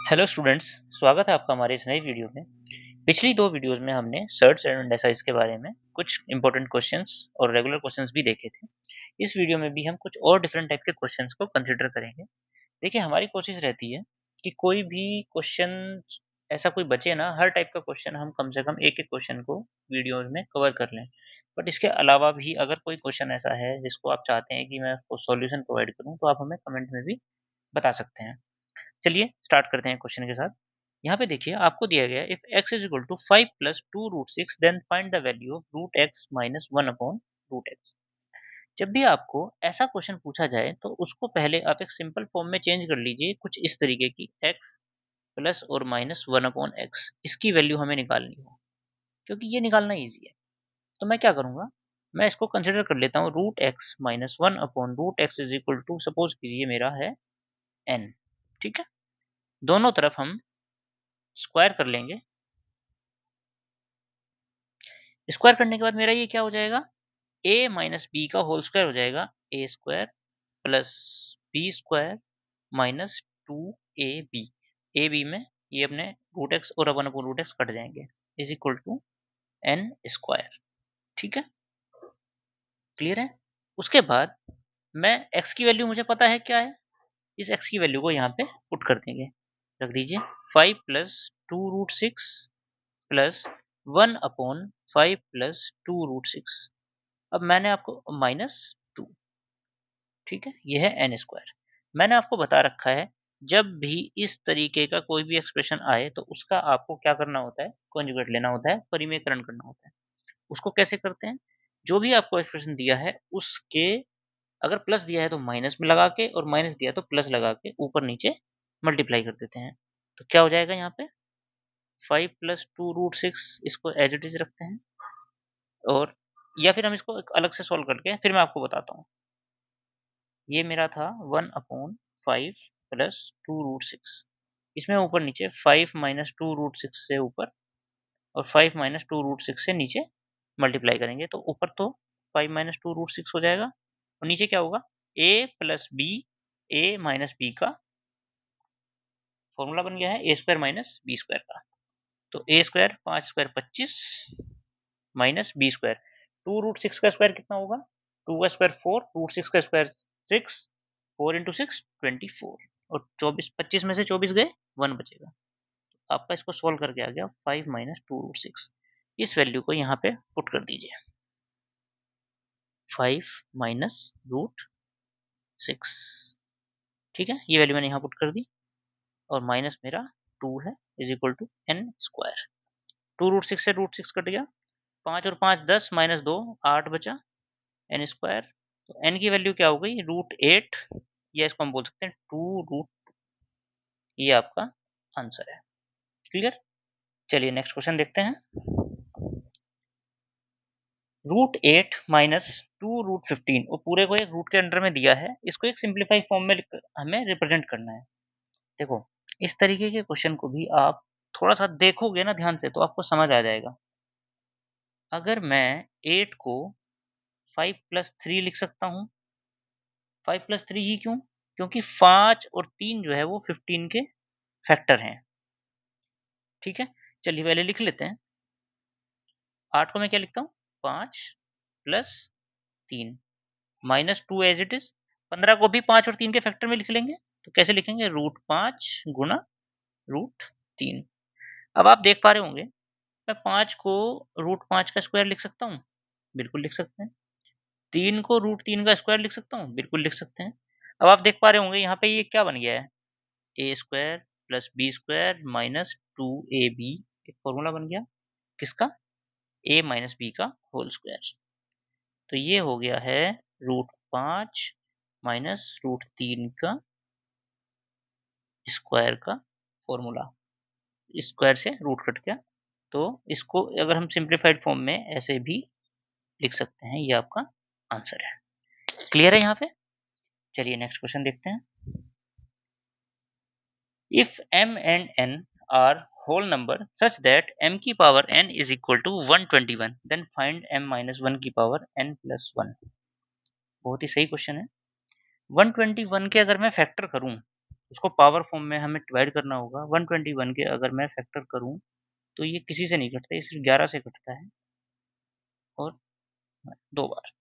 Hello students, स्वागत है आपका हमारे इस नई वीडियो में। पिछली दो वीडियोस में हमने सर्च एंड एसआईज के बारे में कुछ इंपॉर्टेंट क्वेश्चंस और रेगुलर क्वेश्चंस भी देखे थे। इस वीडियो में भी हम कुछ और डिफरेंट टाइप के क्वेश्चंस को कंसिडर करेंगे। देखिए, हमारी कोशिश रहती है कि कोई भी क्वेश्चन ऐसा कोई बचे ना, हर टाइप का क्वेश्चन हम कम से कम एक एक क्वेश्चन को वीडियो में कवर कर लें। बट इसके अलावा भी अगर कोई क्वेश्चन ऐसा है जिसको आप चाहते हैं कि मैं उसको सॉल्यूशन प्रोवाइड करूँ, तो आप हमें कमेंट में भी बता सकते हैं। चलिए स्टार्ट करते हैं क्वेश्चन के साथ। यहाँ पे देखिए, आपको दिया गया है if x is equal to 5 plus 2 root 6 then find the value of root x minus 1 upon root x। जब भी आपको ऐसा क्वेश्चन पूछा जाए तो उसको पहले आप एक सिंपल फॉर्म में चेंज कर लीजिए, कुछ इस तरीके की x प्लस और माइनस 1 अपॉन x, इसकी वैल्यू हमें निकालनी हो, क्योंकि ये निकालना ईजी है। तो मैं क्या करूंगा, मैं इसको कंसिडर कर लेता हूँ root x minus 1 upon root x is equal to, suppose कीजिए मेरा है n। ठीक है, दोनों तरफ हम स्क्वायर कर लेंगे। स्क्वायर करने के बाद मेरा ये क्या हो जाएगा, a माइनस बी का होल स्क्वायर हो जाएगा, A square plus B square minus 2ab। A B में ये अपने रूट एक्स और अपन अपने रूट एक्स कट जाएंगे, is equal to N square. ठीक है, क्लियर है। उसके बाद मैं x की वैल्यू मुझे पता है क्या है, इस x की वैल्यू को यहाँ पे पुट कर देंगे। रख दीजिए 5 plus 2 root 6 plus 1 upon 5 plus 2 root 6। अब मैंने आपको माइनस 2, ठीक है, ये है एन स्क्वायर। मैंने आपको बता रखा है जब भी इस तरीके का कोई भी एक्सप्रेशन आए तो उसका आपको क्या करना होता है, कॉन्जुगेट लेना होता है, परिमेयकरण करना होता है। उसको कैसे करते हैं, जो भी आपको एक्सप्रेशन दिया है उसके अगर प्लस दिया है तो माइनस में लगा के, और माइनस दिया तो प्लस लगा के ऊपर नीचे मल्टीप्लाई कर देते हैं। तो क्या हो जाएगा यहाँ पे 5 प्लस 2 रूट 6, इसको एज इट इज रखते हैं, और या फिर हम इसको एक अलग से सॉल्व करके फिर मैं आपको बताता हूँ। ये मेरा था 1/5 प्लस 2 रूट 6, इसमें ऊपर नीचे 5 - 2 रूट 6 से ऊपर और 5 - 2 रूट 6 से नीचे मल्टीप्लाई करेंगे, तो ऊपर तो 5 - 2 रूट 6 हो जाएगा और नीचे क्या होगा, a plus B, A minus B का फॉर्मूला बन गया है, A square minus B square का। तो ए स्क्वायर 5 स्क्वायर 25 माइनस बी स्क्वायर, 2 रूट 6 का स्क्वायर कितना होगा, 2 का स्क्वायर 4, रूट 6 का स्क्वायर 6, 4 × 6 24, और 24 25 में से 24 गए, 1 बचेगा। आपका इसको सॉल्व करके आ गया 5 - 2 रूट 6। इस वैल्यू को यहाँ पे पुट कर दीजिए, 5 - √6। ठीक है, ये वैल्यू मैंने यहाँ पुट कर दी, और माइनस मेरा 2 है, is equal to N square. 2 root 6 से रूट 6 कट गया, 5 और 5 10, माइनस 2 8 बचा, एन स्क्वायर। तो एन की वैल्यू क्या हो गई, √8, या इसको हम बोल सकते हैं 2 रूट। ये आपका आंसर है। क्लियर। चलिए नेक्स्ट क्वेश्चन देखते हैं। √8 माइनस 2 रूट 15, वो पूरे को एक रूट के अंडर में दिया है, इसको एक सिंप्लीफाई फॉर्म में हमें रिप्रेजेंट करना है। देखो, इस तरीके के क्वेश्चन को भी आप थोड़ा सा देखोगे ना ध्यान से तो आपको समझ आ जाएगा। अगर मैं 8 को 5 + 3 लिख सकता हूँ, 5 + 3 ही क्यों, क्योंकि 5 और 3 जो है वो 15 के फैक्टर हैं। ठीक है, चलिए पहले लिख लेते हैं। 8 को मैं क्या लिखता हूँ, 5 plus 3 minus 2 as it is. 15 को भी 5 और 3 के फैक्टर में लिख लेंगे, तो कैसे लिखेंगे, √5 गुना √3। अब आप देख पा रहे होंगे, मैं 5 को √5 का स्क्वायर लिख सकता हूँ, बिल्कुल लिख सकते हैं। 3 को √3 का स्क्वायर लिख सकता हूँ, बिल्कुल लिख सकते हैं। अब आप देख पा रहे होंगे यहाँ पे ये क्या बन गया है, A square plus B square minus 2ab, एक फॉर्मूला बन गया किसका, a माइनस बी का होल स्क्वायर। तो ये हो गया है √5 माइनस √3 का स्क्वायर का फॉर्मूला। स्क्वायर से रूट कट गया, तो इसको अगर हम सिंप्लीफाइड फॉर्म में ऐसे भी लिख सकते हैं, ये आपका आंसर है। क्लियर है यहाँ पे। चलिए नेक्स्ट क्वेश्चन देखते हैं। If m and n are whole number such that m की power n is equal to 121, then find m - 1 की पावर n + 1। बहुत ही सही क्वेश्चन है। 121 के अगर मैं फैक्टर करूं उसको पावर फॉर्म में हमें डिवाइड करना होगा। 121 के अगर मैं फैक्टर करूँ तो ये किसी से नहीं कटता, ये सिर्फ 11 से कटता है और 2 बार।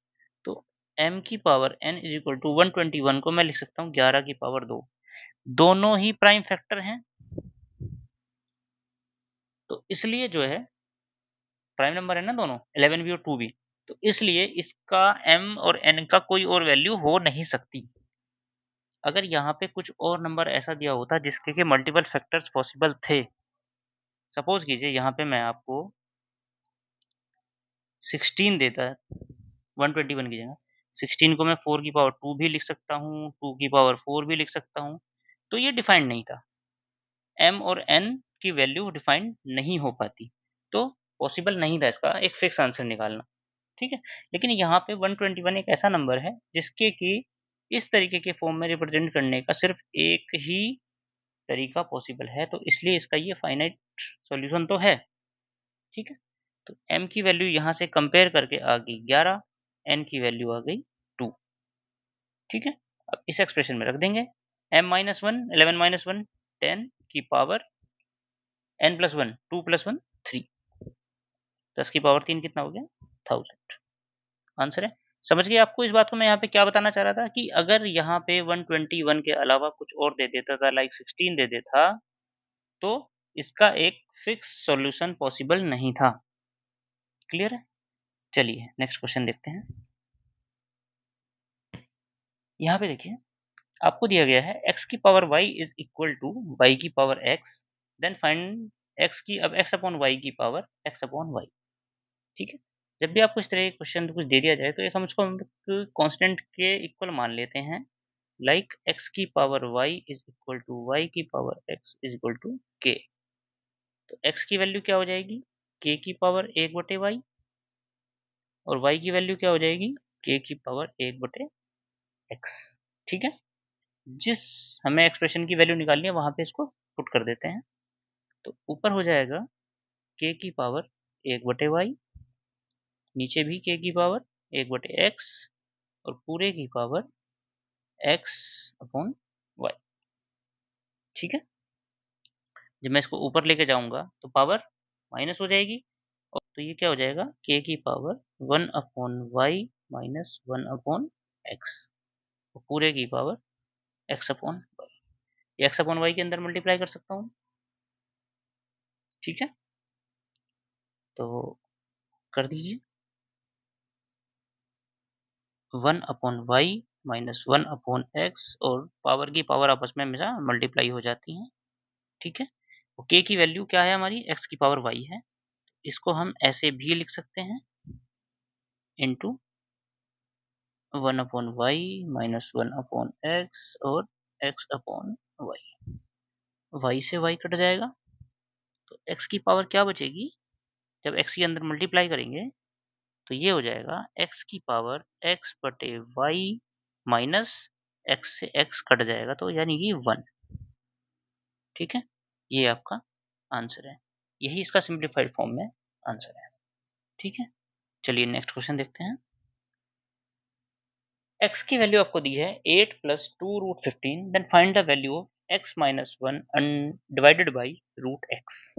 तो m की power n is equal to 121 को मैं लिख सकता हूँ 11 की पावर 2। दोनों ही प्राइम फैक्टर हैं, तो इसलिए जो है प्राइम नंबर है ना दोनों, 11 भी और 2 भी, तो इसलिए इसका m और n का कोई और वैल्यू हो नहीं सकती। अगर यहाँ पे कुछ और नंबर ऐसा दिया होता जिसके के मल्टीपल फैक्टर्स पॉसिबल थे, सपोज कीजिए यहाँ पे मैं आपको 16 देता है 121 की जगह, 16 को मैं 4 की पावर 2 भी लिख सकता हूँ, 2 की पावर 4 भी लिख सकता हूँ, तो ये डिफाइंड नहीं था। m और n की वैल्यू डिफाइंड नहीं हो पाती, तो पॉसिबल नहीं था इसका एक फिक्स आंसर निकालना, ठीक है। लेकिन यहाँ पे 121 एक ऐसा नंबर है जिसके कि इस तरीके के फॉर्म में रिप्रेजेंट करने का सिर्फ एक ही तरीका पॉसिबल है, तो इसलिए इसका ये फाइनाइट सॉल्यूशन तो है, ठीक है। तो m की वैल्यू यहाँ से कंपेयर करके आ गई 11, n की वैल्यू आ गई 2, ठीक है। अब इस एक्सप्रेशन में रख देंगे m minus one 11 minus one 10 की power n plus one 2 plus one 3, 10 की पावर 3 कितना हो गया 1000, आंसर है। समझ गए आपको इस बात को मैं यहाँ पे क्या बताना चाह रहा था कि अगर यहाँ पे 121 के अलावा कुछ और दे देता था, लाइक 16 दे देता, तो इसका एक फिक्स सॉल्यूशन पॉसिबल नहीं था। क्लियर है? चलिए नेक्स्ट क्वेश्चन देखते हैं। यहाँ पे देखिए आपको दिया गया है x की power y is equal to y की power x, then find x की, अब x अपॉन y की पावर x अपॉन y, ठीक है। जब भी आपको इस तरह के क्वेश्चन कुछ दे दिया जाए तो एक हम उसको कांस्टेंट के इक्वल मान लेते हैं, लाइक x की power y is equal to y की power x is equal to k। तो x की वैल्यू क्या हो जाएगी k की पावर 1 बटे y, और y की वैल्यू क्या हो जाएगी k की पावर 1 बटे x, ठीक है। जिस हमें एक्सप्रेशन की वैल्यू निकालनी है वहां पे इसको पुट कर देते हैं, तो ऊपर हो जाएगा k की पावर 1 बटे y, नीचे भी k की पावर 1 बटे x, और पूरे की पावर x अपॉन y, ठीक है। जब मैं इसको ऊपर लेके जाऊंगा तो पावर माइनस हो जाएगी, और तो ये क्या हो जाएगा k की power 1 upon y minus 1 upon x, और पूरे की पावर x अपॉन y, ये x अपॉन y के अंदर मल्टीप्लाई कर सकता हूँ, ठीक है। तो कर दीजिए 1 upon Y minus 1 upon X, और पावर की पावर आपस में हमेशा मल्टीप्लाई हो जाती हैं, ठीक है। के की वैल्यू क्या है हमारी एक्स की पावर वाई है, इसको हम ऐसे भी लिख सकते हैं into 1 upon Y minus 1 upon X और एक्स अपॉन वाई, वाई से वाई कट जाएगा, तो एक्स की पावर क्या बचेगी, जब एक्स के अंदर मल्टीप्लाई करेंगे तो ये हो जाएगा x की पावर x बटे वाई माइनस एक्स से x कट जाएगा, तो यानी कि 1, ठीक है। ये आपका आंसर है, यही इसका सिंप्लीफाइड फॉर्म में आंसर है, ठीक है। चलिए नेक्स्ट क्वेश्चन देखते हैं। x की वैल्यू आपको दी है 8 plus 2 root 15, then find the value of x minus 1 divided by root X.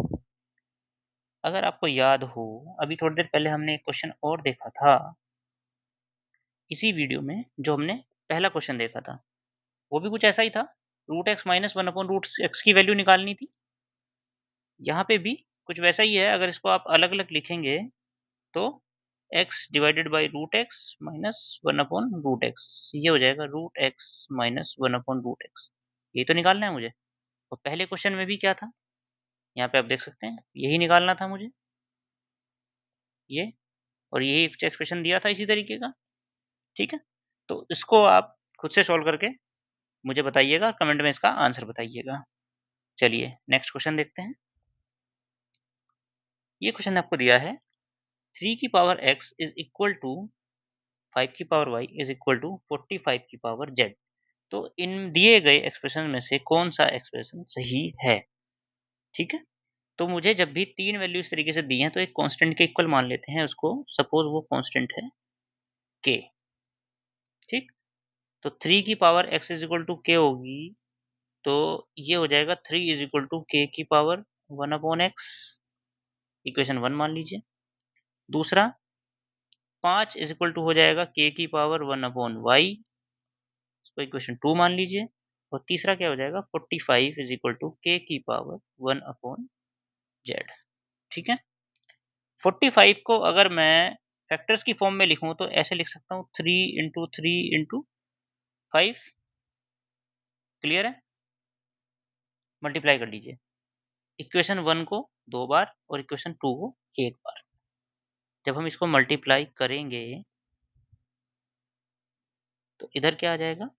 अगर आपको याद हो अभी थोड़ी देर पहले हमने एक क्वेश्चन और देखा था इसी वीडियो में, जो हमने पहला क्वेश्चन देखा था वो भी कुछ ऐसा ही था, root X minus one upon root X की वैल्यू निकालनी थी। यहाँ पे भी कुछ वैसा ही है, अगर इसको आप अलग अलग लिखेंगे तो x divided by root X minus one upon root X, ये हो जाएगा root X minus one upon root X, ये तो निकालना है मुझे। और पहले क्वेश्चन में भी क्या था, यहाँ पे आप देख सकते हैं यही निकालना था मुझे, ये, और यही एक्सप्रेशन दिया था इसी तरीके का, ठीक है। तो इसको आप खुद से सॉल्व करके मुझे बताइएगा, कमेंट में इसका आंसर बताइएगा। चलिए नेक्स्ट क्वेश्चन देखते हैं। ये क्वेश्चन आपको दिया है 3 की power x is equal to 5 की power y is equal to 45 की पावर z। तो इन दिए गए एक्सप्रेशन में से कौन सा एक्सप्रेशन सही है, ठीक है। तो मुझे जब भी तीन वैल्यू इस तरीके से दी हैं तो एक कांस्टेंट के इक्वल मान लेते हैं उसको, सपोज वो कांस्टेंट है k, ठीक। तो 3 की power x is equal to k होगी तो ये हो जाएगा 3 इज इक्वल टू के की पावर 1 अपॉन एक्स, इक्वेशन 1 मान लीजिए। दूसरा 5 इज इक्वल टू हो जाएगा के की पावर 1 अपॉन वाई, इसको इक्वेशन 2 मान लीजिए। और तीसरा क्या हो जाएगा 45 इज इक्वल टू के की पावर 1 अपॉन जेड। ठीक है, 45 को अगर मैं फैक्टर्स की फॉर्म में लिखूं तो ऐसे लिख सकता हूँ 3 × 3 × 5। क्लियर है, मल्टीप्लाई कर लीजिए इक्वेशन 1 को 2 बार और इक्वेशन 2 को 1 बार। जब हम इसको मल्टीप्लाई करेंगे तो इधर क्या आ जाएगा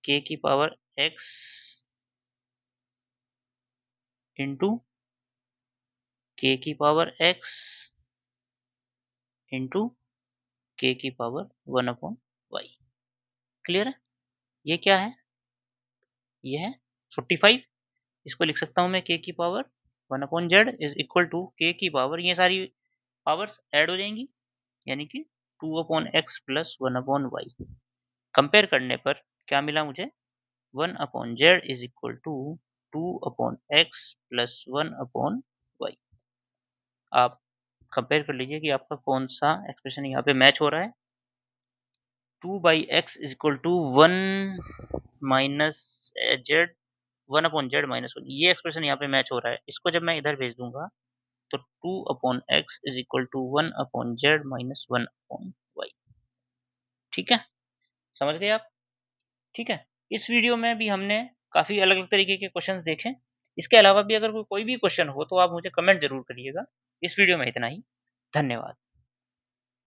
k की पावर x इंटू k की पावर x इंटू k की पावर 1 अपॉन वाई। क्लियर है, ये क्या है, ये है 45। इसको लिख सकता हूँ मैं k की power 1 upon Z is equal to k की पावर, ये सारी पावर्स ऐड हो जाएंगी यानी कि 2 upon X plus 1 upon Y. Compare करने पर क्या मिला मुझे, 1 upon Z is equal to 2 upon X plus 1 upon Y. आप कंपेयर कर लीजिए कि आपका कौन सा एक्सप्रेशन यहाँ पे मैच हो रहा है। 2 by X is equal to 1 minus Z, 1 upon Z minus 1, ये एक्सप्रेशन यहाँ पे मैच हो रहा है। इसको जब मैं इधर भेज दूंगा तो 2 upon X is equal to 1 upon Z minus 1 upon Y. ठीक है, समझ गए आप। ठीक है, इस वीडियो में भी हमने काफी अलग अलग तरीके के क्वेश्चंस देखे। इसके अलावा भी अगर कोई भी क्वेश्चन हो तो आप मुझे कमेंट जरूर करिएगा। इस वीडियो में इतना ही, धन्यवाद।